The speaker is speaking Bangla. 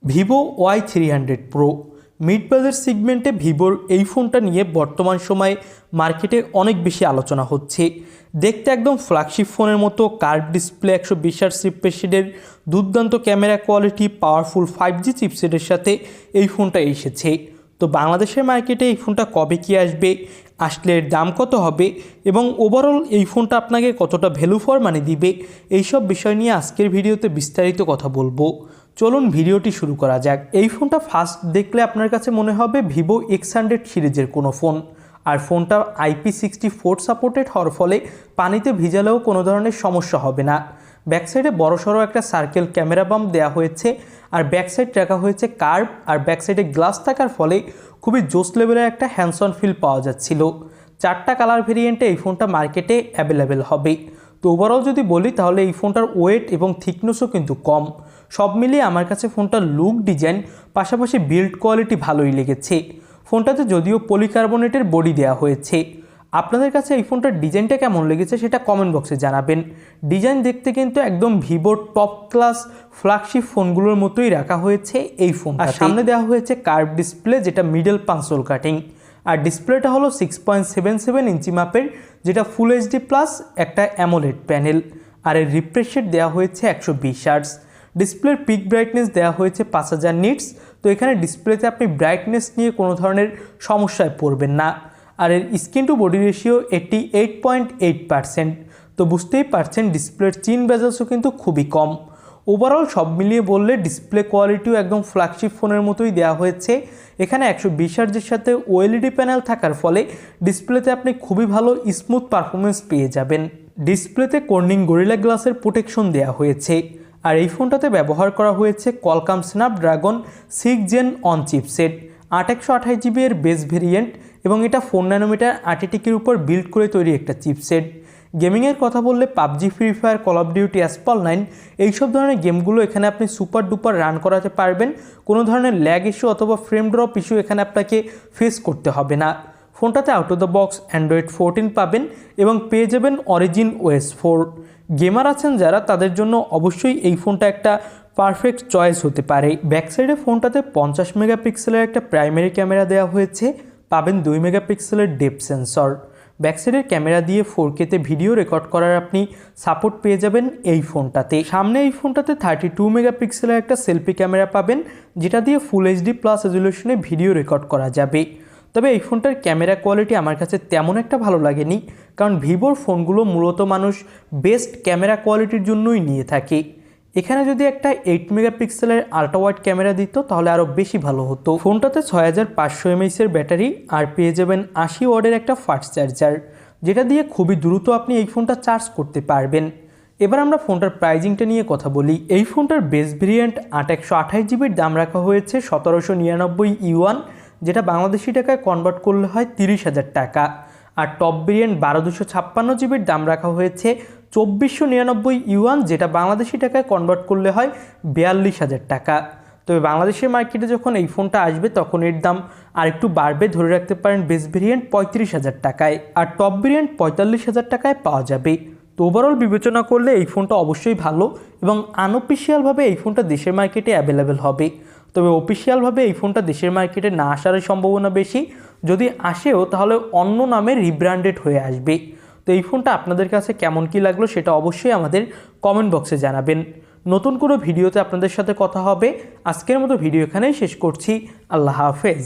Vivo Y300 pro mid budget সেগমেন্টে ভিভোর এই ফোনটা নিয়ে বর্তমান সময়ে মার্কেটে অনেক বেশি আলোচনা হচ্ছে। দেখতে একদম ফ্ল্যাগশিপ ফোনের মতো, কার্ভ ডিসপ্লে, 120Hz রিফ্রেশ রেটের, দুর্দান্ত ক্যামেরা কোয়ালিটি, পাওয়ারফুল 5G চিপসেটের সাথে এই ফোনটা এসেছে। তো বাংলাদেশের মার্কেটে এই ফোনটা কবে কি আসবে, আসলে এর দাম কত হবে এবং ওভারঅল এই ফোনটা আপনাকে কতটা ভ্যালু ফর মানি দিবে, এইসব বিষয় নিয়ে আজকের ভিডিওতে বিস্তারিত কথা বলবো। চলুন ভিডিওটি শুরু করা যাক। এই ফোনটা ফার্স্ট দেখলে আপনার কাছে মনে হবে ভিভো X100 সিরিজের কোনো ফোন, আর ফোনটা IP64 সাপোর্টেড হওয়ার ফলে পানিতে ভিজালেও কোনো ধরনের সমস্যা হবে না। ব্যাকসাইডে বড়সড় একটা সার্কেল ক্যামেরা বাম্প দেওয়া হয়েছে, আর ব্যাকসাইড রাখা হয়েছে কার্ভ, আর ব্যাকসাইডে গ্লাস থাকার ফলে খুবই জোস লেভেলের একটা হ্যান্ডস অন ফিল পাওয়া যাচ্ছিল। 4টা কালার ভেরিয়েন্টে এই ফোনটা মার্কেটে অ্যাভেলেবেল হবে। তো ওভারঅল যদি বলি তাহলে এই ফোনটার ওয়েট এবং থিকনেসও কিন্তু কম। সব মিলিয়ে আমার কাছে ফোনটার লুক, ডিজাইন, পাশাপাশি বিল্ড কোয়ালিটি ভালোই লেগেছে। ফোনটাতে যদিও পলিকার্বনেটের বডি দেওয়া হয়েছে। আপনাদের কাছে এই ফোনটার ডিজাইনটা কেমন লেগেছে সেটা কমেন্ট বক্সে জানাবেন। ডিজাইন দেখতে কিন্তু একদম ভিভোর টপ ক্লাস ফ্ল্যাগশিপ ফোনগুলোর মতোই রাখা হয়েছে এই ফোন। আর সামনে দেওয়া হয়েছে কার্ভ ডিসপ্লে, যেটা মিডল পাঞ্চল কাটিং, আর ডিসপ্লেটা হলো 6.77 ইঞ্চি মাপের, যেটা ফুল HD প্লাস একটা অ্যামোলেড প্যানেল, আর এর রিফ্রেশ রেট দেওয়া হয়েছে 120 Hz। ডিসপ্লের পিক ব্রাইটনেস দেওয়া হয়েছে 5000 নিটস। তো এখানে ডিসপ্লেতে আপনি ব্রাইটনেস নিয়ে কোনো ধরনের সমস্যায় পড়বেন না। আর এর স্ক্রিন টু বডি রেশিও 88.8%। তো বুঝতেই পারছেন ডিসপ্লের চিন বেজেলসও কিন্তু খুবই কম। ওভারঅল সব মিলিয়ে বললে ডিসপ্লে কোয়ালিটিও একদম ফ্ল্যাগশিপ ফোনের মতোই দেওয়া হয়েছে। এখানে 120 Hz'ের সাথে OLED প্যানেল থাকার ফলে ডিসপ্লেতে আপনি খুবই ভালো স্মুথ পারফরমেন্স পেয়ে যাবেন। ডিসপ্লেতে কর্নিং গরিলা গ্লাসের প্রোটেকশন দেওয়া হয়েছে, আর এই ফোনটাতে ব্যবহার করা হয়েছে Qualcomm Snapdragon 6 Gen on chipset, 8128GB এর বেস ভেরিয়েন্ট, এবং এটা 4 ন্যানোমিটার আর্টিটিকের উপর বিল্ড করে তৈরি একটা চিপসেট। গেমিংয়ের কথা বললে PUBG, Free Fire, Call of Duty, Asphalt 9 এইসব ধরনের গেমগুলো এখানে আপনি সুপার ডুপার রান করাতে পারবেন। কোনো ধরনের ল্যাগ ইস্যু অথবা ফ্রেম ড্রপ ইস্যু এখানে আপনাকে ফেস করতে হবে না। ফোনটাতে out of the box Android 14 পাবেন এবং পেয়ে যাবেন অরিজিন OS 4। গেমার আছেন যারা, তাদের জন্য অবশ্যই এই ফোনটা একটা পারফেক্ট চয়েস হতে পারে। ব্যাকসাইডে ফোনটাতে 50 মেগাপিক্সেলের একটা প্রাইমারি ক্যামেরা দেওয়া হয়েছে, পাবেন 2 মেগাপিক্সেলের ডেপথ সেন্সর। ব্যাকসাইডের ক্যামেরা দিয়ে 4K-তে ভিডিও রেকর্ড করার আপনি সাপোর্ট পেয়ে যাবেন এই ফোনটাতে। সামনে এই ফোনটাতে 32 মেগাপিক্সেলের একটা সেলফি ক্যামেরা পাবেন, যেটা দিয়ে ফুল HD প্লাস রেজলিউশনে ভিডিও রেকর্ড করা যাবে। তবে এই ফোনটার ক্যামেরা কোয়ালিটি আমার কাছে তেমন একটা ভালো লাগেনি, কারণ ভিভোর ফোনগুলো মূলত মানুষ বেস্ট ক্যামেরা কোয়ালিটির জন্যই নিয়ে থাকে। এখানে যদি একটা 8 মেগাপিক্সেলের আল্ট্রা ওয়াইড ক্যামেরা দিত তাহলে আরও বেশি ভালো হতো। ফোনটাতে 6500 mAh এর ব্যাটারি, আর পেয়ে যাবেন 80 ওয়াটের একটা ফাস্ট চার্জার, যেটা দিয়ে খুবই দ্রুত আপনি এই ফোনটা চার্জ করতে পারবেন। এবার আমরা ফোনটার প্রাইজিংটা নিয়ে কথা বলি। এই ফোনটার বেস ভেরিয়েন্ট 8128GB'র দাম রাখা হয়েছে 1799 ইউয়ান, যেটা বাংলাদেশি টাকায় কনভার্ট করলে হয় 30,000 টাকা। আর টপ ভেরিয়েন্ট 12256GB'র দাম রাখা হয়েছে 2499 ইউয়ান, যেটা বাংলাদেশি টাকায় কনভার্ট করলে হয় 42,000 টাকা। তবে বাংলাদেশের মার্কেটে যখন এই ফোনটা আসবে তখন এর দাম আরেকটু বাড়বে, ধরে রাখতে পারেন বেস ভেরিয়েন্ট 35,000 টাকায়, আর টপ ভেরিয়েন্ট 45,000 টাকায় পাওয়া যাবে। তো ওভারঅল বিবেচনা করলে এই ফোনটা অবশ্যই ভালো, এবং আনঅফিসিয়ালভাবে এই ফোনটা দেশের মার্কেটে অ্যাভেলেবেল হবে। তবে অফিসিয়ালভাবে এই ফোনটা দেশের মার্কেটে না আসার সম্ভাবনা বেশি, যদি আসেও তাহলে অন্য নামে রিব্র্যান্ডেড হয়ে আসবে। তো এই ফোনটা আপনাদের কাছে কেমন কি লাগলো সেটা অবশ্যই আমাদের কমেন্ট বক্সে জানাবেন। নতুন কোনো ভিডিওতে আপনাদের সাথে কথা হবে। আজকের মতো ভিডিও এখানেই শেষ করছি। আল্লাহ হাফেজ।